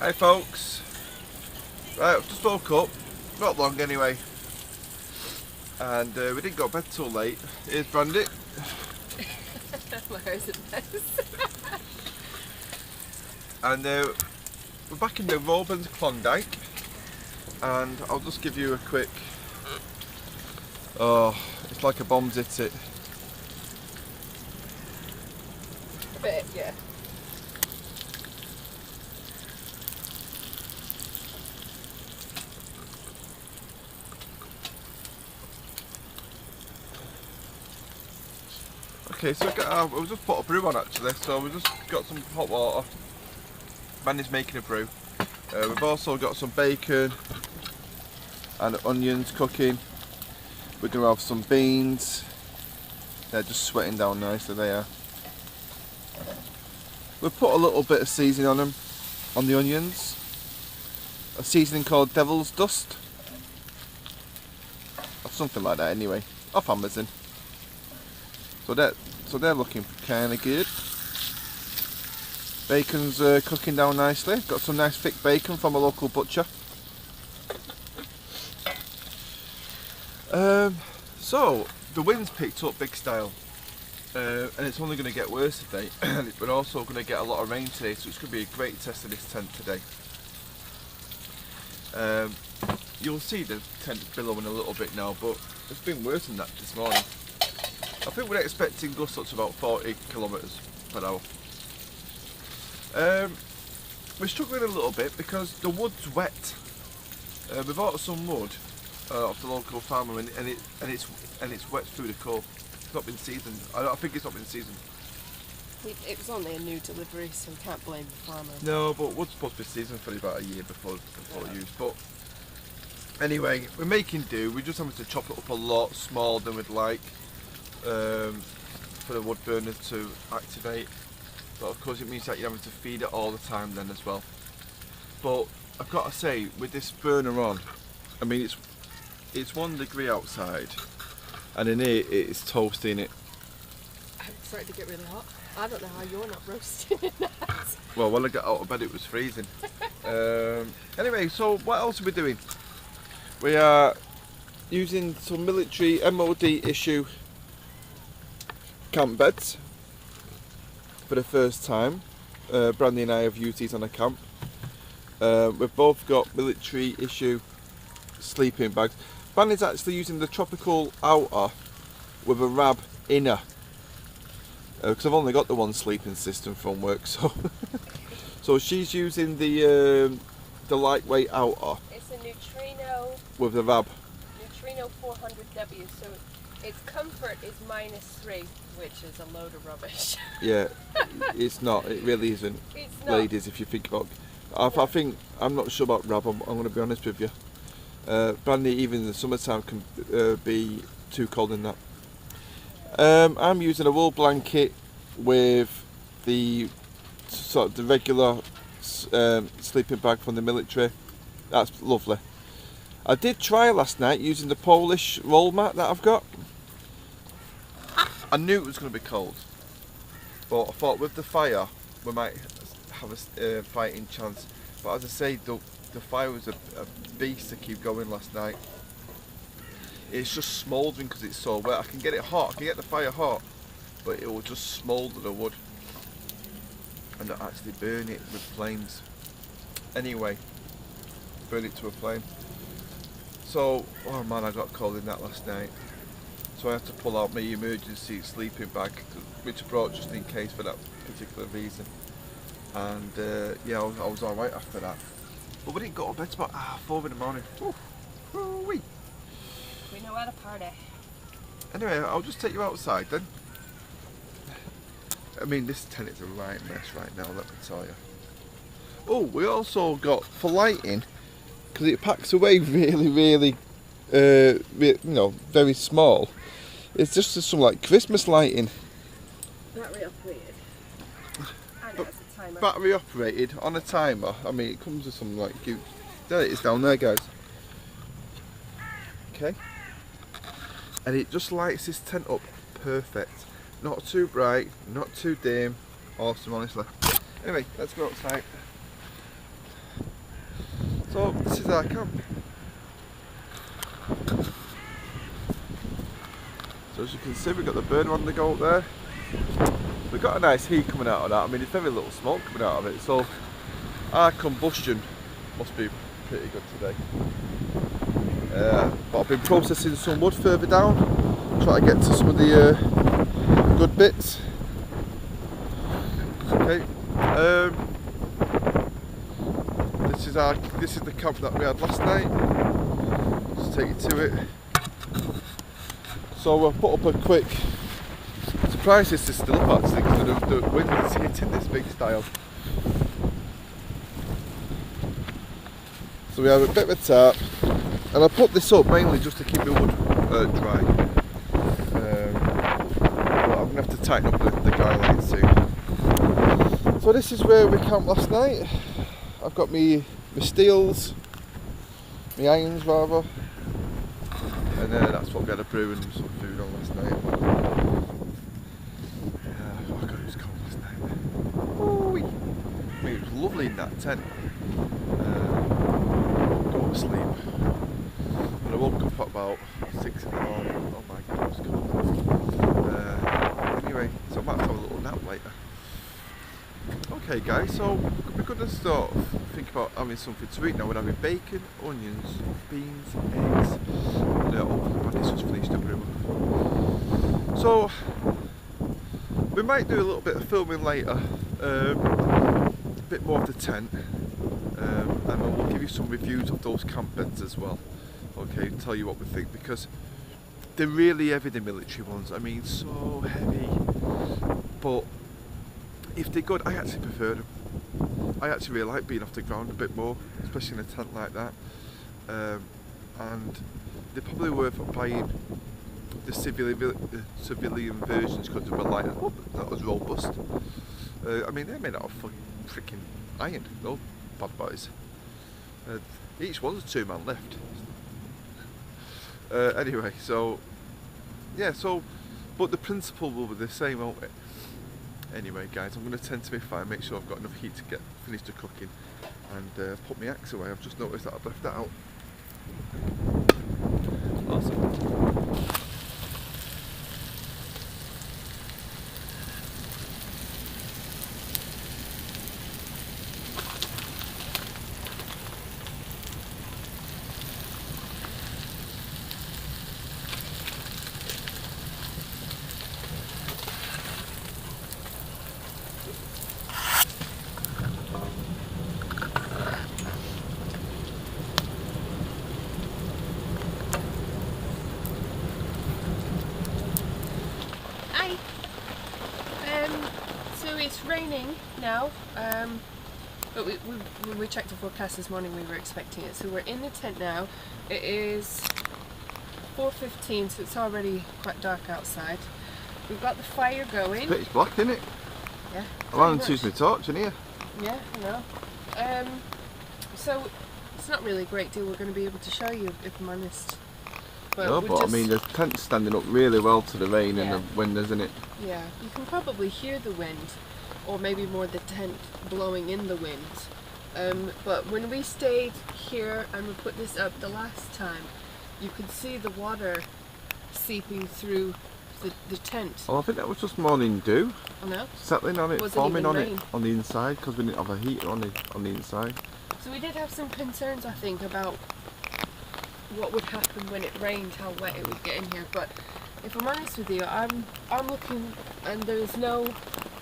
Hey folks. Right, I've just woke up. Not long anyway. And we didn't go to bed till late. Here's Brandy. My hair's a mess. And we're back in the Robens Klondike. And I'll just give you a quick... Oh, it's like a bomb's hit it. A bit, yeah. Okay, so we've just put a brew on actually, so we've just got some hot water. Manny's making a brew. We've also got some bacon and onions cooking. We're going to have some beans. They're just sweating down nicely, they are. We've put a little bit of seasoning on them, on the onions. A seasoning called Devil's Dust. Or something like that anyway, off Amazon. So they're looking kind of good. Bacon's cooking down nicely. Got some nice thick bacon from a local butcher. So the wind's picked up big style, and it's only going to get worse today. And we're also going to get a lot of rain today, so it's going to be a great test of this tent today. You'll see the tent billowing a little bit now, but it's been worse than that this morning. I think we're expecting gusts up to about 40 kilometres per hour. We're struggling a little bit because the wood's wet. We bought some wood off the local farmer, and it's wet through the core. It's not been seasoned. I think it's not been seasoned. It was only a new delivery, so we can't blame the farmer. No, but wood's supposed to be seasoned for about a year before use. But anyway, we're making do. We're just having to chop it up a lot smaller than we'd like. For the wood burner to activate, but of course it means that you're having to feed it all the time then as well. But I've got to say, with this burner on, I mean it's 1 degree outside, and in here it's toasting it. I'm starting to get really hot. I don't know how you're not roasting in that. Well, when I got out of bed it was freezing. Anyway, so what else are we doing? We are using some military MOD issue camp beds for the first time. Brandy and I have used these on a camp. We've both got military issue sleeping bags. Brandy's actually using the tropical outer with a rab inner, because I've only got the one sleeping system from work, so so she's using the lightweight outer. It's a Neutrino With the rab. Neutrino 400W, so its comfort is -3, which is a load of rubbish. Yeah, it's not. It really isn't. It's not. Ladies, if you think about, I think I'm not sure about rab. I'm going to be honest with you. Brandy, even in the summertime, can be too cold in that. I'm using a wool blanket with the sort of the regular sleeping bag from the military. That's lovely. I did try last night using the Polish roll mat that I've got. I knew it was going to be cold, but I thought with the fire we might have a fighting chance. But as I say, the fire was a beast to keep going last night. It's just smouldering because it's so wet. I can get it hot, I can get the fire hot, but it will just smoulder the wood and not actually burn it with flames. Anyway, burn it to a flame. So, oh man, I got cold in that last night. So I had to pull out my emergency sleeping bag, which I brought just in case for that particular reason. And yeah, I was alright after that. But we didn't go to bed till about 4 in the morning. Woo-wee. We know how to party. Anyway, I'll just take you outside then. I mean, this tent is a right mess right now, let me tell you. Oh, we also got, for lighting, because it packs away really, you know, very small. It's just some like Christmas lighting. Battery operated. And it has a timer. Battery operated on a timer. I mean, it comes with some like cute. There it is down there, guys. Okay. And it just lights this tent up perfect. Not too bright, not too dim. Awesome, honestly. Anyway, let's go outside. So this is our camp. So as you can see, we've got the burner on the go up there. We've got a nice heat coming out of that. I mean, there's very little smoke coming out of it, so our combustion must be pretty good today. But I've been processing some wood further down, trying to get to some of the good bits. Okay. This is the camp that we had last night. Just take you to it. So we'll put up a quick. Surprised this is still up actually, because the wind is hitting this big style. So we have a bit of a tarp, and I put this up mainly just to keep the wood dry. But I'm going to have to tighten up the guy lights soon. So this is where we camped last night. I've got my steels, my irons rather, and that's what we had a brew and some food on last night. Oh god, it was cold last night. Ooh-wee. I mean, it was lovely in that tent. Go to sleep. And I woke up at about 6 in the morning. Oh my god, it was cold. Anyway, so I might have to have a little nap later. Okay guys, so we're going to sort of think about having something to eat now. We're having bacon, onions, beans, eggs, and hopefully Brandy's just finished the brew. So we might do a little bit of filming later, a bit more of the tent, and we'll give you some reviews of those camp beds as well. Okay, tell you what we think, because they're really heavy, the military ones. I mean, so heavy, but if they're good, I actually prefer them. I actually really like being off the ground a bit more, especially in a tent like that. And they're probably worth buying the civilian versions because they were lighter, not as robust. I mean, they're made out of freaking iron, no bad boys. Each one's a 2-man lift. Anyway, so yeah, but the principle will be the same, won't it? Anyway guys, I'm going to tend to be fine, make sure I've got enough heat to get finished the cooking, and put my axe away. I've just noticed that I've left that out. Awesome. It's raining now, but when we checked the forecast this morning we were expecting it, so we're in the tent now. It is 4:15, so it's already quite dark outside. We've got the fire going. It's black, isn't it? Yeah. I'm having to use my torch in here. Yeah, I know. So it's not really a great deal we're going to be able to show you, if I'm honest. No, but I mean, the tent's standing up really well to the rain and the wind, isn't it? Yeah, you can probably hear the wind, or maybe more the tent blowing in the wind. But when we stayed here and we put this up the last time, you could see the water seeping through the tent. Well, I think that was just morning dew. Oh no? Settling on it, Wasn't forming even on rain. it on the inside, because we didn't have a heater on the inside. So we did have some concerns, I think, about what would happen when it rained, how wet it would get in here. But if I'm honest with you, I'm looking and there's no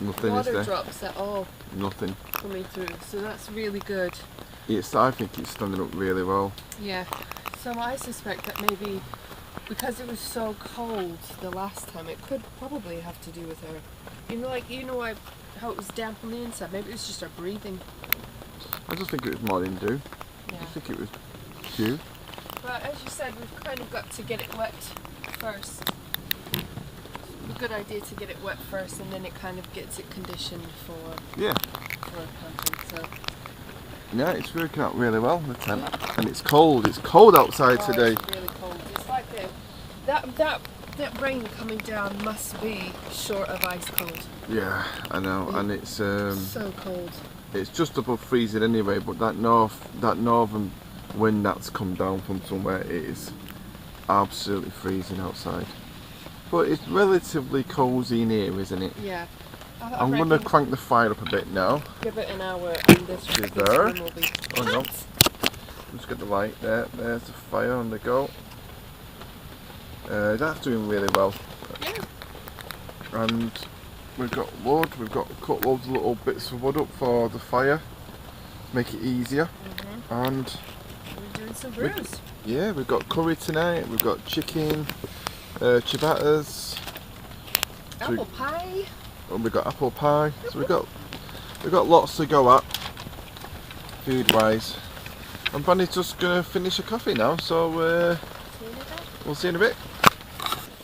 water drops at all. Nothing coming through, so that's really good. Yes, I think it's standing up really well. Yeah, so I suspect that maybe because it was so cold the last time, it could probably have to do with her. How it was damp on the inside. Maybe it was just her breathing. I just think it was morning dew. Yeah. I think it was dew. But as you said, we've kind of got to get it wet first. A good idea to get it wet first, and then it kind of gets it conditioned for camping. So yeah, it's working out really well in the tent, and it's cold. It's cold outside today. It's really cold. It's like that That rain coming down must be short of ice cold. Yeah, I know, and it's so cold. It's just above freezing anyway, but that northern wind that's come down from somewhere, it is absolutely freezing outside. But it's relatively cosy in here, isn't it? Yeah. I'm going to crank the fire up a bit now. Give it an hour and this there. room will be Oh no. Just get the light there. There's the fire on the go. That's doing really well. Yeah. And we've got wood, we've got cut loads of little bits of wood up for the fire. Make it easier. And we're doing some brews. Yeah, we've got curry tonight, we've got chicken, ciabattas. Apple pie. And we've got apple pie. So we've got lots to go at food wise. And Brandy's just gonna finish a coffee now, so we'll see you in a bit.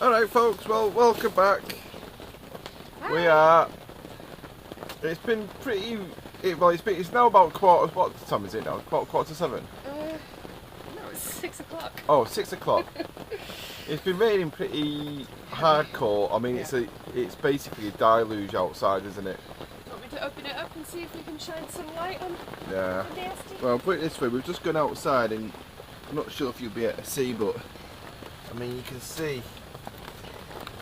Alright folks, well welcome back. Hi. It's been pretty, it's now about what time is it now? About 6:45? No, it's 6 o'clock. Oh, 6 o'clock. It's been raining pretty hardcore. I mean, it's basically a deluge outside, isn't it? Want me to open it up and see if we can shine some light on? Yeah. Well, put it this way, we've just gone outside and I'm not sure if you'll be able to see, but I mean, you can see.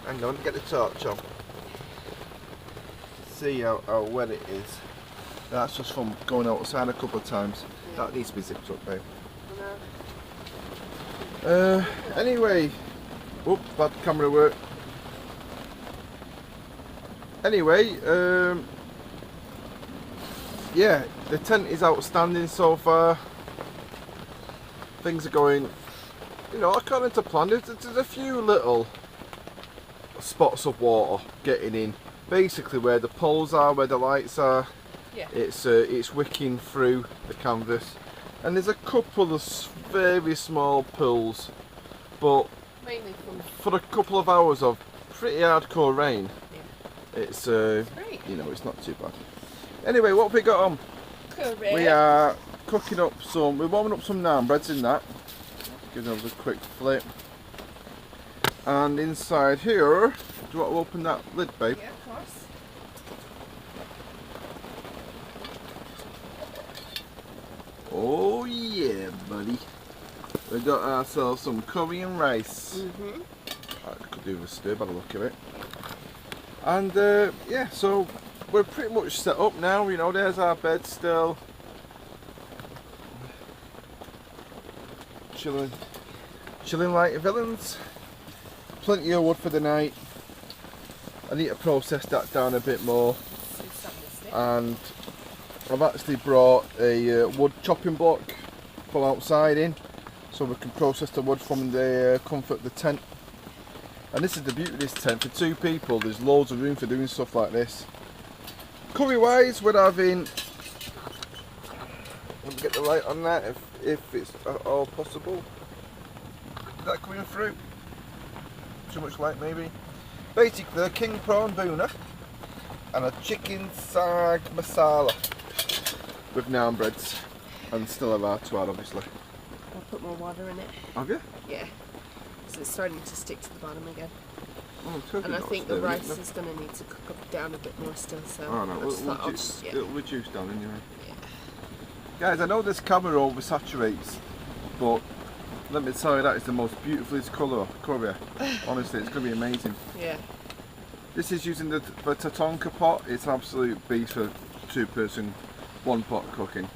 Hang on, get the torch on. See how wet it is. That's just from going outside a couple of times. Yeah. That needs to be zipped up, babe. Anyway, whoop, bad camera work. Anyway, yeah, the tent is outstanding so far. Things are going, according to plan. There's a few little spots of water getting in. Basically, where the poles are, where the lights are, yeah. It's wicking through the canvas, and there's a couple of very small pools, but mainly for a couple of hours of pretty hardcore rain, yeah. It's great. It's not too bad. Anyway, what have we got on? Curry. We are cooking up we're warming up some naan breads in that. Give those a quick flip. And inside here, do you want to open that lid, babe? Yeah, of course. Oh yeah, buddy. We got ourselves some curry and rice. I could do with a stir by the look of it. And yeah, so we're pretty much set up now. There's our bed still. Chilling like villains. Plenty of wood for the night. I need to process that down a bit more. And I've actually brought a wood chopping block from outside in, so we can process the wood from the comfort of the tent. And this is the beauty of this tent. For 2 people, there's loads of room for doing stuff like this. Curry wise, we're having, let me get the light on that if it's at all possible. Is that coming through? Too much light maybe. Basically a king prawn boona and a chicken sag masala with naan breads, and still have our twat obviously. I'll put more water in it. Have you? Yeah. So it's starting to stick to the bottom again. Oh, and I think the rice is going to need to cook up down a bit more still, so it'll reduce down anyway. Yeah. Guys, I know this camera oversaturates, but let me tell you, that is the most beautiful curry. Honestly, it's going to be amazing. Yeah. This is using the Tatonka pot. It's absolute beast for 2-person, 1-pot cooking.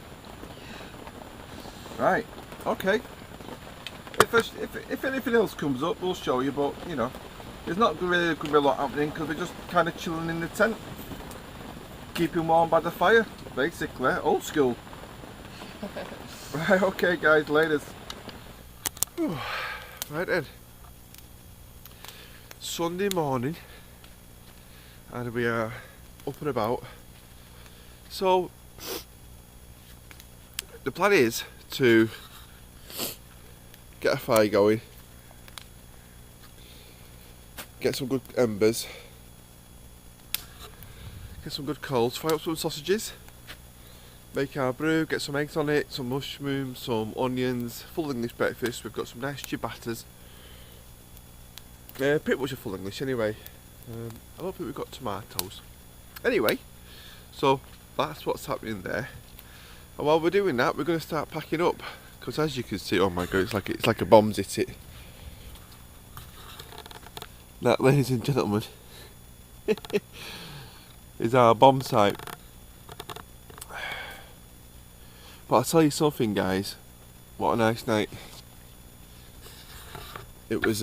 Right, okay. If anything else comes up, we'll show you, but there's not really going to be a lot happening because we're just kind of chilling in the tent, keeping warm by the fire, basically. Old school. Right, okay guys, laters. Right then, Sunday morning, and we are up and about. So the plan is to get a fire going, get some good embers, get some good coals, fry up some sausages, make our brew, get some eggs on it, some mushrooms, some onions, full English breakfast. We've got some nice ciabattas, Pretty much a full English anyway. I don't think we've got tomatoes. Anyway, so that's what's happening there. And while we're doing that, we're going to start packing up. Because as you can see, oh my god, it's like a bomb's hit it. That, ladies and gentlemen, is our bomb site. But I'll tell you something, guys. What a nice night. It was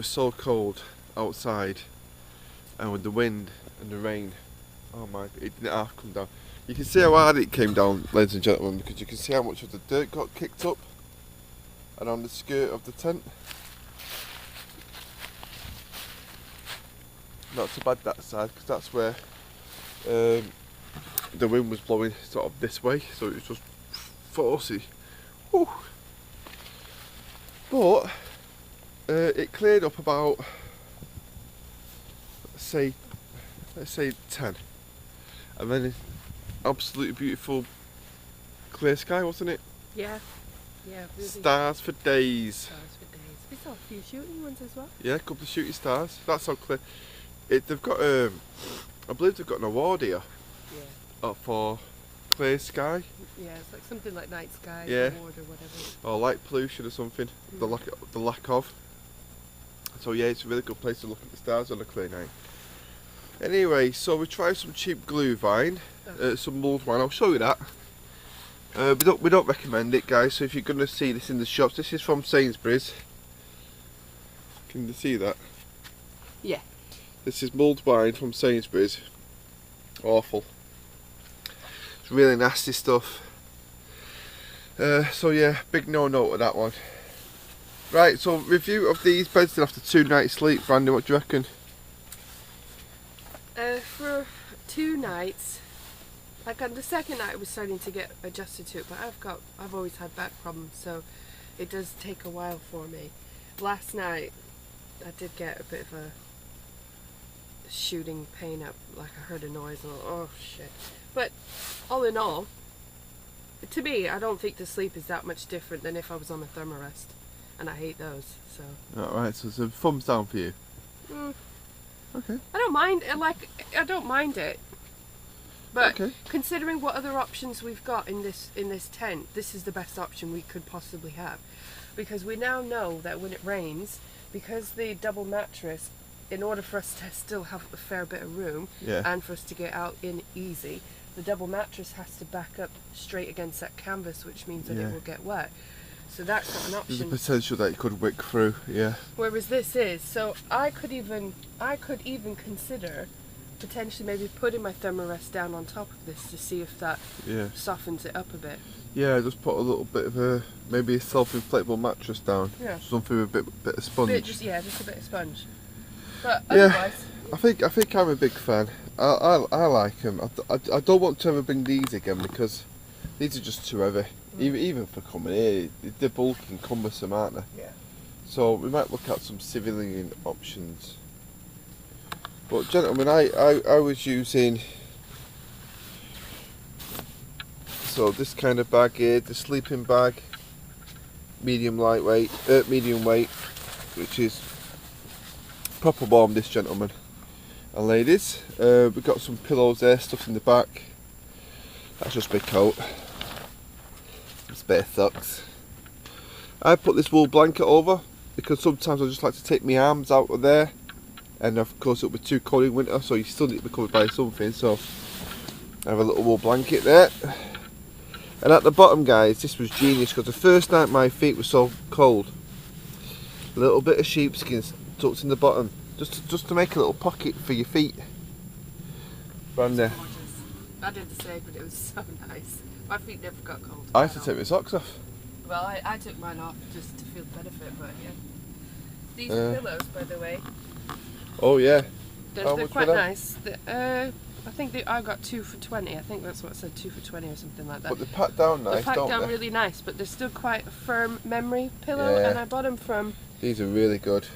so cold outside, and with the wind and the rain, oh my, it didn't half come down. You can see how hard it came down, ladies and gentlemen, because you can see how much of the dirt got kicked up around the skirt of the tent. Not so bad that side, because that's where the wind was blowing sort of this way, so it was just forcey. Whew. But it cleared up about, let's say 10, and then absolutely beautiful clear sky, wasn't it? Yeah, really. Stars for days. Stars for days. We saw a few shooting ones as well. Yeah, a couple of shooting stars. That's how clear. They've got, I believe they've got an award here. Yeah. For clear sky. Yeah, it's like something like night sky award or whatever. Or light pollution or something. The lack of. So yeah, it's a really good place to look at the stars on a clear night. Anyway, so we tried some cheap glue vine, some mulled wine. I'll show you that. We don't recommend it, guys. So if you're gonna see this in the shops, this is from Sainsbury's. Can you see that? Yeah. This is mulled wine from Sainsbury's. Awful. It's really nasty stuff. So yeah, big no-no to that one. Right, so review of these beds after 2 nights sleep. Brandy, what do you reckon? For 2 nights, like on the second night I was starting to get adjusted to it, but I've always had back problems, so it does take a while for me. Last night I did get a bit of a shooting pain up, like I heard a noise and oh shit. But all in all, to me, I don't think the sleep is that much different than if I was on a thermarest, and I hate those. So. Alright, so it's a thumbs down for you. Okay. I don't mind. I don't mind it. But considering what other options we've got in this tent, this is the best option we could possibly have, because we now know that when it rains, because the double mattress, in order for us to still have a fair bit of room and for us to get out in easy, the double mattress has to back up straight against that canvas, which means that it will get wet. So that's not an option. There's a potential that it could wick through, yeah. Whereas this is, so I could even consider potentially maybe putting my thermarest down on top of this to see if that softens it up a bit. Yeah, just put a little bit of maybe a self-inflatable mattress down. Yeah. Something with a bit of sponge. Just a bit of sponge. But otherwise, I think I'm a big fan. I like them. I don't want to ever bring these again because these are just too heavy. Even for coming here, they're bulky and cumbersome, aren't they? Yeah. So we might look at some civilian options. But gentlemen, I was using this kind of bag here, the sleeping bag, medium weight, which is proper warm, this gentleman and ladies. We've got some pillows there stuffed in the back. That's just my coat. Spare socks. I put this wool blanket over because sometimes I just like to take my arms out of there, and of course it'll be too cold in winter, so you still need to be covered by something, so I have a little wool blanket there. And at the bottom, guys, this was genius because the first night my feet were so cold, a little bit of sheepskin tucked in the bottom just to make a little pocket for your feet. Brandy. I did the same, but it was so nice. My feet never got cold. I had to take my socks off. Well, I took mine off just to feel the benefit, but yeah. These pillows, by the way. Oh yeah. They're quite nice. I think I got 2 for 20. I think that's what it said, 2 for 20 or something like that. But they're packed down nice, they're packed down really nice, but they're still quite a firm memory pillow, and I bought them from... These are really good.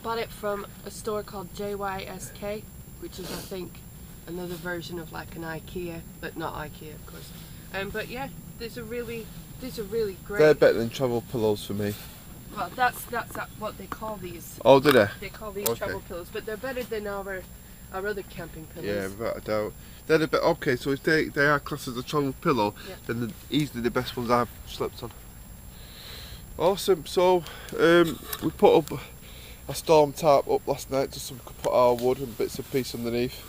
Bought it from a store called JYSK, which is, I think, another version of like an IKEA, but not IKEA, of course. But yeah, these are really great. They're better than travel pillows for me. Well, that's what they call these. Oh, did they? They call these Okay. travel pillows, but they're better than our other camping pillows. Yeah, without a doubt. They're the best. Okay, so if they are classed as a travel pillow, Yeah. then they're easily the best ones I've slept on. Awesome. So we put up a storm tarp up last night just so we could put our wood and bits of piece underneath.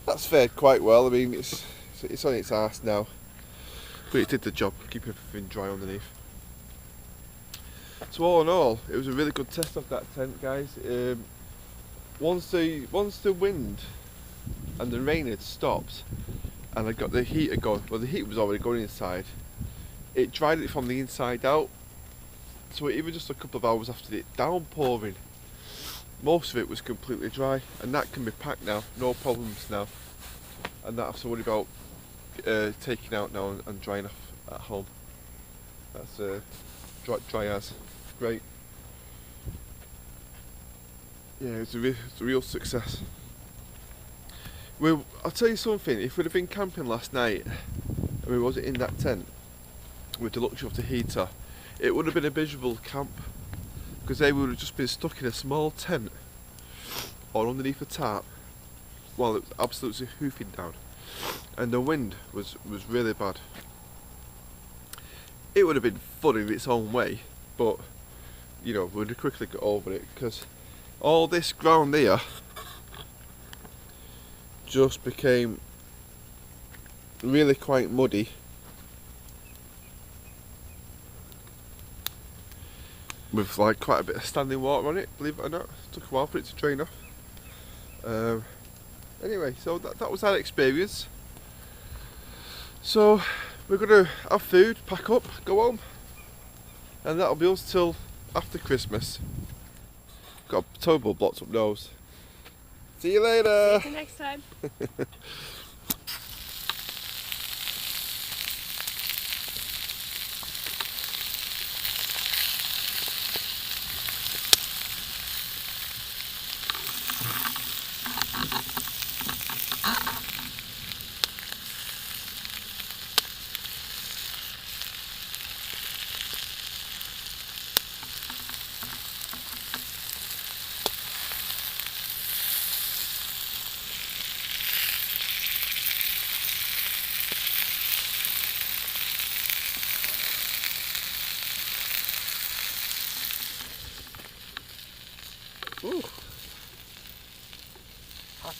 That's fared quite well. I mean, it's on its arse now, but it did the job, keep everything dry underneath. So all in all, it was a really good test of that tent, guys. Once the wind and the rain had stopped, and I got the heater going. Well, the heat was already going inside. It dried it from the inside out. So even just a couple of hours after it downpouring, most of it was completely dry, and that can be packed now, no problems now, and not have to worry about taking out now and drying off at home. That's dry as great. Yeah, it's a real success. Well, I'll tell you something. If we'd have been camping last night and we wasn't in that tent with the luxury of the heater, it would have been a miserable camp, because they would have just been stuck in a small tent or underneath a tarp while it was absolutely hoofing down, and the wind was really bad. It would have been fun in its own way, but you know, we'd have quickly got over it, because all this ground here just became really quite muddy. With like quite a bit of standing water on it, believe it or not. It took a while for it to drain off. Anyway, so that was our experience. So we're gonna have food, pack up, go home, and that'll be us till after Christmas. Got a terrible blocked up nose. See you later. See you next time. Ooh. Hot.